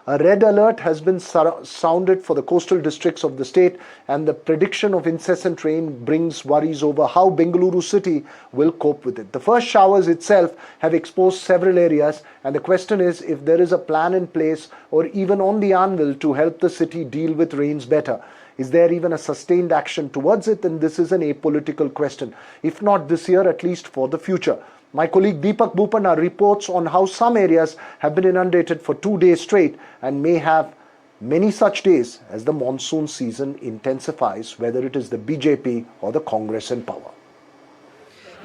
A red alert has been sounded for the coastal districts of the state, and the prediction of incessant rain brings worries over how Bengaluru city will cope with it. The first showers itself have exposed several areas, and the question is if there is a plan in place or even on the anvil to help the city deal with rains better. Is there even a sustained action towards it? And this is an apolitical question. If not this year, at least for the future. My colleague Deepak Bhupanna reports on how some areas have been inundated for 2 days straight and may have many such days as the monsoon season intensifies, whether it is the BJP or the Congress in power.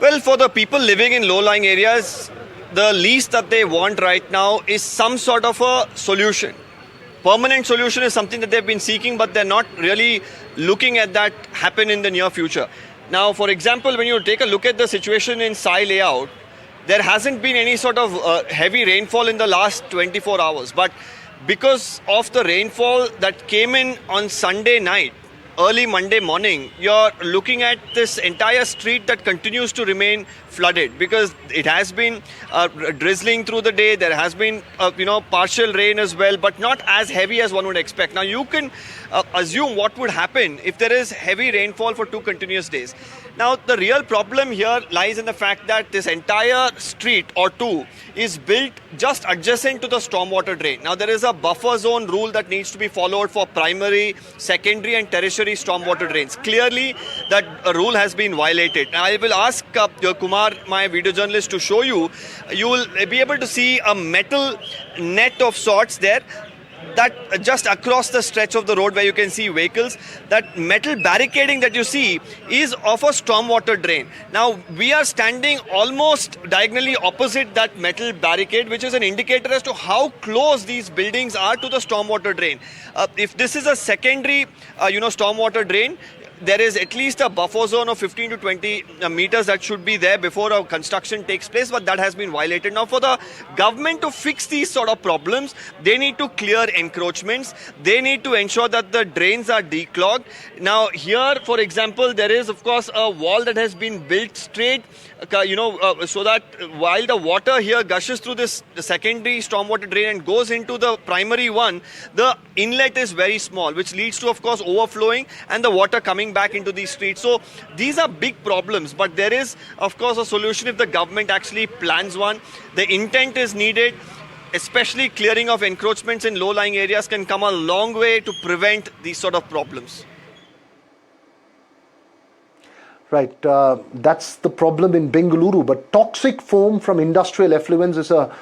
Well, for the people living in low-lying areas, the least that they want right now is some sort of a solution. Permanent solution is something that they've been seeking, but they're not really looking at that happen in the near future. Now, for example, when you take a look at the situation in Sai layout, there hasn't been any sort of heavy rainfall in the last 24 hours. But because of the rainfall that came in on Sunday night, early Monday morning, you're looking at this entire street that continues to remain flooded because it has been drizzling through the day. There has been, partial rain as well, but not as heavy as one would expect. Now, you can assume what would happen if there is heavy rainfall for 2 continuous days. Now, the real problem here lies in the fact that this entire street or 2 is built just adjacent to the stormwater drain. Now, there is a buffer zone rule that needs to be followed for primary, secondary and tertiary stormwater drains. Clearly, that rule has been violated. Now, I will ask Kumar, my video journalist, to show you. You will be able to see a metal net of sorts there, that just across the stretch of the road where you can see vehicles. That metal barricading that you see is of a stormwater drain. Now, we are standing almost diagonally opposite that metal barricade, which is an indicator as to how close these buildings are to the stormwater drain. If this is a secondary, stormwater drain, there is at least a buffer zone of 15 to 20 meters that should be there before a construction takes place, but that has been violated. Now, for the government to fix these sort of problems, they need to clear encroachments. They need to ensure that the drains are declogged. Now, here, for example, there is, of course, a wall that has been built straight, so that while the water here gushes through this secondary stormwater drain and goes into the primary one, the inlet is very small, which leads to, of course, overflowing and the water coming back into these streets. So these are big problems, but there is, of course, a solution if the government actually plans one. The intent is needed. Especially clearing of encroachments in low-lying areas can come a long way to prevent these sort of problems. Right, that's the problem in Bengaluru. But toxic foam from industrial effluents is a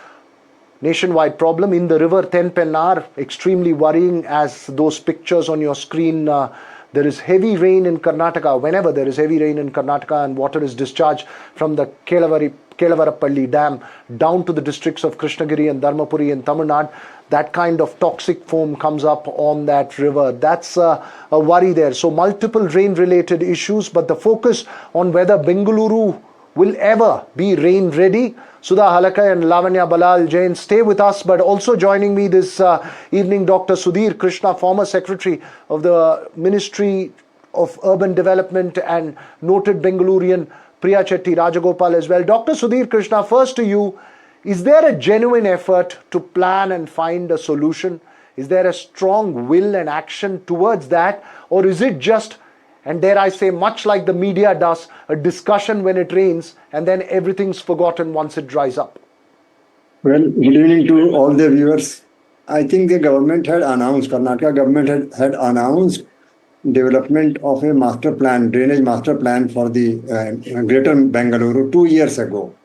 nationwide problem. In the river Tenpennar, extremely worrying, as those pictures on your screen. There is heavy rain in Karnataka. Whenever there is heavy rain in Karnataka and water is discharged from the Kelavarappalli Dam down to the districts of Krishnagiri and Dharmapuri in Tamil Nadu, that kind of toxic foam comes up on that river. That's a worry there. So multiple rain-related issues, but the focus on whether Bengaluru will ever be rain ready. Sudha Halakai and Lavanya Balal Jain stay with us, but also joining me this evening, Dr. Sudhir Krishna, former Secretary of the Ministry of Urban Development and noted Bengalurian Priya Chetty Rajagopal as well. Dr. Sudhir Krishna, first to you, is there a genuine effort to plan and find a solution? Is there a strong will and action towards that? Or is it just, and dare I say, much like the media does, a discussion when it rains and then everything's forgotten once it dries up? Well, good evening to all the viewers. I think the government had announced, Karnataka government had announced development of a master plan, drainage master plan for the greater Bengaluru 2 years ago.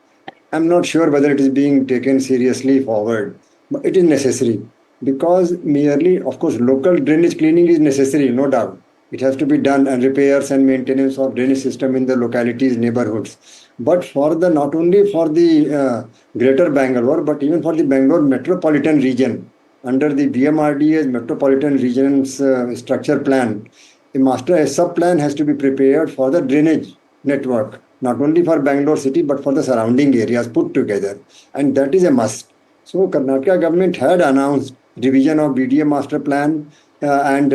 I'm not sure whether it is being taken seriously forward, but it is necessary because merely, of course, local drainage cleaning is necessary, no doubt. It has to be done, and repairs and maintenance of drainage system in the localities, neighborhoods. But for the not only for the greater Bangalore, but even for the Bangalore metropolitan region, under the BMRDA's metropolitan region's structure plan, a sub-plan has to be prepared for the drainage network, not only for Bangalore city, but for the surrounding areas put together. And that is a must. So Karnataka government had announced revision of BDA master plan and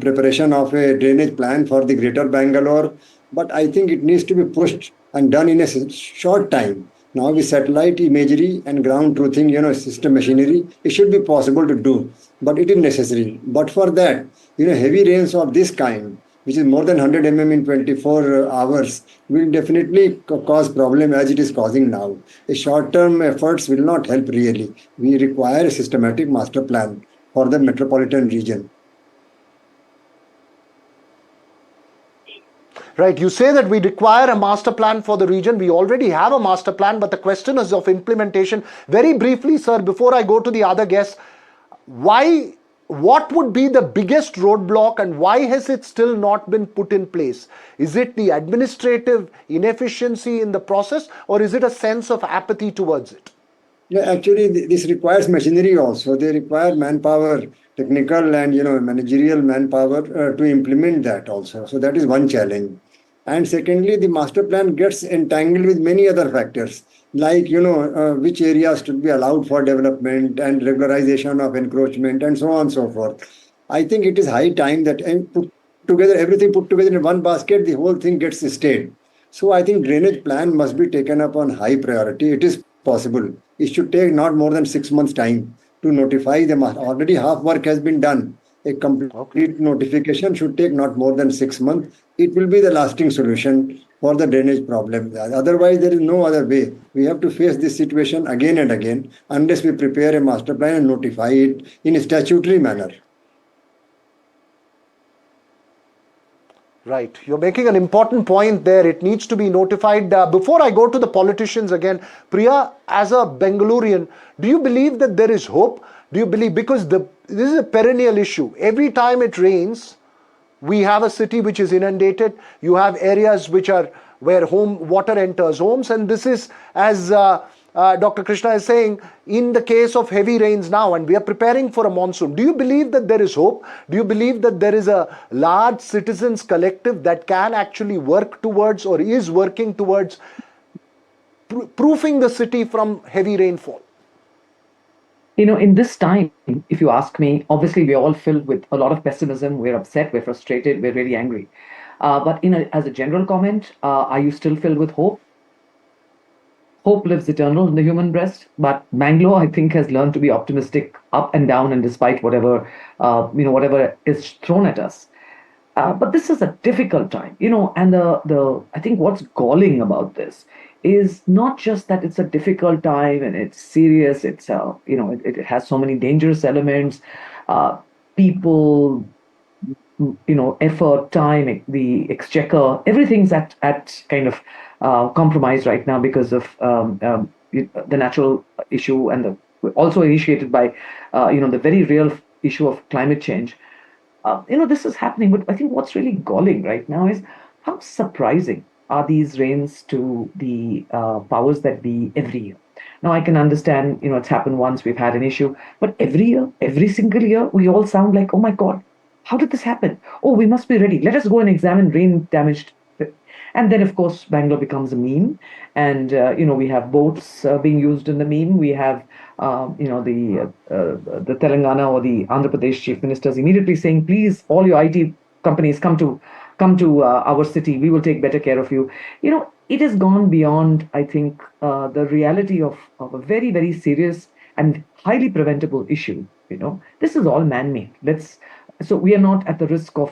preparation of a drainage plan for the greater Bangalore. But I think it needs to be pushed and done in a short time, Now with satellite imagery and ground truthing, system machinery, it should be possible to do, but it is necessary. But for that, heavy rains of this kind, which is more than 100 in 24 hours, will definitely cause problem as it is causing now. A short-term efforts will not help really. We require a systematic master plan for the metropolitan region. Right, you say that we require a master plan for the region. We already have a master plan, but the question is of implementation. Very briefly, sir, before I go to the other guests, what would be the biggest roadblock and why has it still not been put in place? Is it the administrative inefficiency in the process, or is it a sense of apathy towards it? Yeah, actually, this requires machinery also. They require manpower, technical and managerial manpower to implement that also. So that is one challenge. And secondly, the master plan gets entangled with many other factors, like which areas should be allowed for development and regularization of encroachment and so on and so forth. I think it is high time that everything put together in one basket, the whole thing gets stayed. So I think drainage plan must be taken up on high priority. It is possible. It should take not more than 6 months time to notify them. Already half work has been done. A complete notification should take not more than 6 months. It will be the lasting solution for the drainage problem. Otherwise, there is no other way. We have to face this situation again and again unless we prepare a master plan and notify it in a statutory manner. Right. You're making an important point there. It needs to be notified. Before I go to the politicians again, Priya, as a Bengalurian, do you believe that there is hope? Do you believe, because this is a perennial issue. Every time it rains, we have a city which is inundated. You have areas where water enters homes, and this is, as Dr. Krishna is saying, in the case of heavy rains now, and we are preparing for a monsoon. Do you believe that there is hope? Do you believe that there is a large citizens collective that can actually work towards, or is working towards, proofing the city from heavy rainfall? In this time, if you ask me, obviously we're all filled with a lot of pessimism. We're upset, we're frustrated, we're really angry. But as a general comment, are you still filled with hope? Hope lives eternal in the human breast, but Bangalore, I think, has learned to be optimistic up and down, and despite whatever is thrown at us. But this is a difficult time, and I think what's galling about this is not just that it's a difficult time and it's serious. It's it has so many dangerous elements, people, effort, time, the exchequer, everything's at kind of compromise right now because of the natural issue, and also initiated by the very real issue of climate change. This is happening, but I think what's really galling right now is how surprising are these rains to the powers that be every year. Now, I can understand, it's happened once, we've had an issue, but every year, every single year, we all sound like, oh my God, how did this happen? Oh, we must be ready. Let us go and examine rain damaged. And then, of course, Bangalore becomes a meme. And, we have boats being used in the meme. We have, the Telangana or the Andhra Pradesh chief ministers immediately saying, please, all your IT companies, come to our city. We will take better care of you. It has gone beyond, I think, the reality of a very, very serious and highly preventable issue. This is all man-made. So we are not at the risk of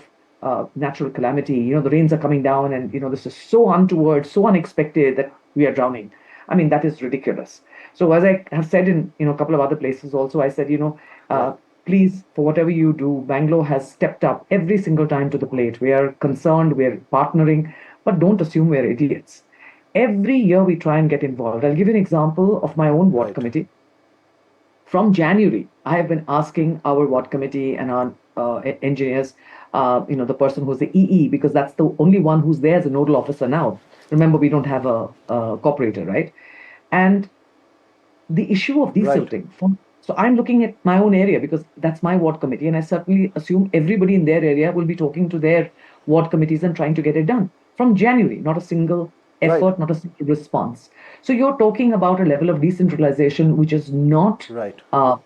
natural calamity. The rains are coming down, and this is so untoward, so unexpected that we are drowning. I mean, that is ridiculous. So as I have said in a couple of other places also, I said, please, for whatever you do, Bangalore has stepped up every single time to the plate. We are concerned, we are partnering, but don't assume we're idiots. Every year we try and get involved. I'll give you an example of my own ward committee. From January, I have been asking our ward committee and our engineers, the person who's the EE, because that's the only one who's there as a nodal officer now. Remember, we don't have a corporator, right? And the issue of desilting. So I'm looking at my own area because that's my ward committee, and I certainly assume everybody in their area will be talking to their ward committees and trying to get it done. From January, not a single effort, not a single response. So you're talking about a level of decentralization which is not,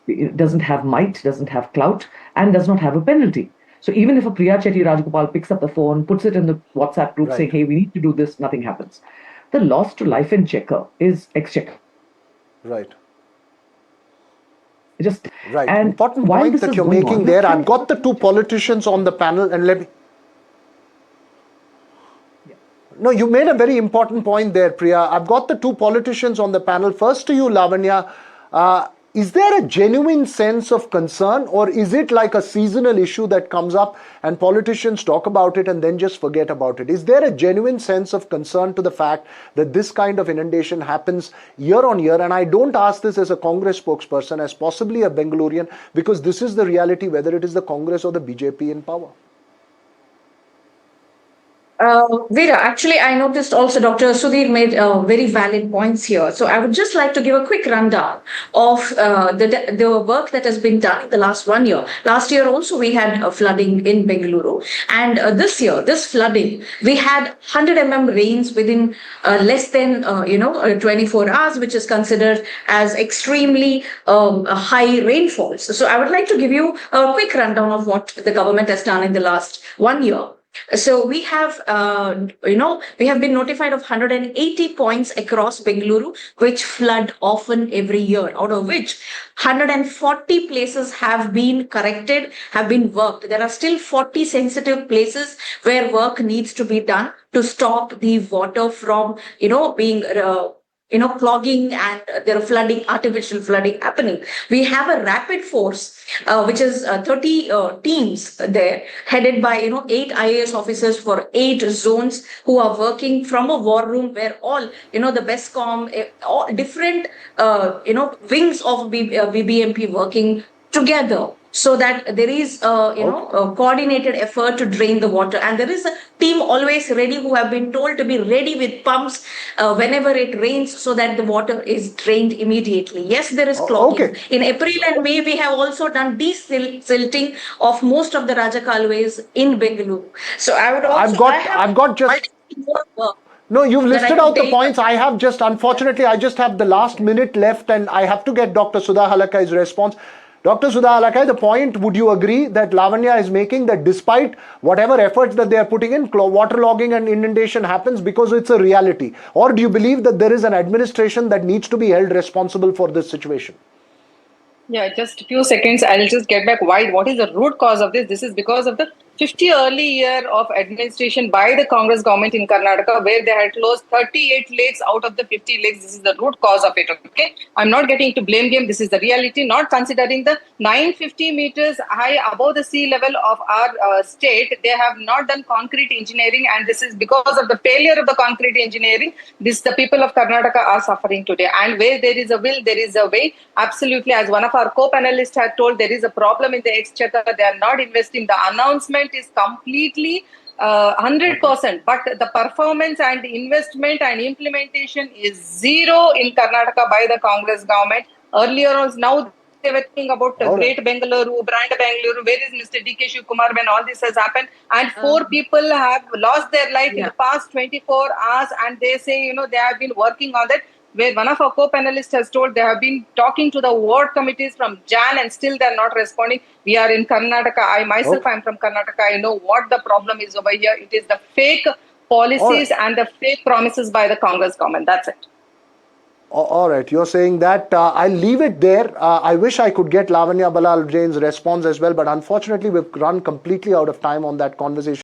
it doesn't have might, doesn't have clout, and does not have a penalty. So even if a Priya Chetty Rajagopal picks up the phone, puts it in the WhatsApp group saying, hey, we need to do this, nothing happens. the loss to life in Checker is exchequer. Right. Just Right. and Important while point this that is you're going making on, there. I've got the two politicians on the panel, and let me. No, you made a very important point there, Priya. I've got the two politicians on the panel. First to you, Lavanya. Is there a genuine sense of concern, or is it like a seasonal issue that comes up and politicians talk about it and then just forget about it? Is there a genuine sense of concern to the fact that this kind of inundation happens year on year? And I don't ask this as a Congress spokesperson, as possibly a Bengalurian, because this is the reality, whether it is the Congress or the BJP in power. Veera, actually, I noticed also Dr. Sudhir made very valid points here. So I would just like to give a quick rundown of the work that has been done in the last 1 year. Last year also we had flooding in Bengaluru, and this year, this flooding, we had 100 rains within less than 24 hours, which is considered as extremely high rainfalls. So I would like to give you a quick rundown of what the government has done in the last 1 year. So we have, we have been notified of 180 points across Bengaluru, which flood often every year, out of which 140 places have been corrected, have been worked. There are still 40 sensitive places where work needs to be done to stop the water from, being clogging, and there are flooding, artificial flooding happening. We have a rapid force, which is 30 teams there, headed by, 8 IAS officers for 8 zones who are working from a war room where all, the BESCOM, all different, wings of BBMP working together, so that there is a coordinated effort to drain the water, and there is a team always ready who have been told to be ready with pumps whenever it rains, so that the water is drained immediately. Yes, there is clogging. Okay. In April and May, we have also done desilting of most of the Raja Kalways in Bengaluru. So I would also I've got just. No, you've listed out the points. I have just, unfortunately, I just have the last minute left, and I have to get Dr. Sudha Halakai's response. Dr. Sudha Halakai, the point, would you agree that Lavanya is making, that despite whatever efforts that they are putting in, waterlogging and inundation happens because it's a reality? Or do you believe that there is an administration that needs to be held responsible for this situation? Yeah, just a few seconds. I'll just get back. What is the root cause of this? This is because of the 50 early year of administration by the Congress government in Karnataka, where they had closed 38 lakes out of the 50 lakes. This is the root cause of it. Okay, I'm not getting to blame game. This is the reality. Not considering the 950 meters high above the sea level of our state, they have not done concrete engineering, and this is because of the failure of the concrete engineering. The people of Karnataka are suffering today. And where there is a will, there is a way. Absolutely, as one of our co-panelists had told, there is a problem in the exchequer. They are not investing. The announcement is completely 100%, but the performance and investment and implementation is zero in Karnataka by the Congress government. Earlier on, now they were thinking about the great Bengaluru, brand Bengaluru. Where is Mr. D.K. Shivkumar when all this has happened? And 4 people have lost their life in the past 24 hours, and they say, they have been working on that. Where one of our co-panelists has told they have been talking to the ward committees from Jan and still they're not responding. We are in Karnataka. I myself am from Karnataka. I know what the problem is over here. It is the fake policies and the fake promises by the Congress government. That's it. All right, you're saying that. I'll leave it there. I wish I could get Lavanya Balal Jain's response as well, but unfortunately we've run completely out of time on that conversation.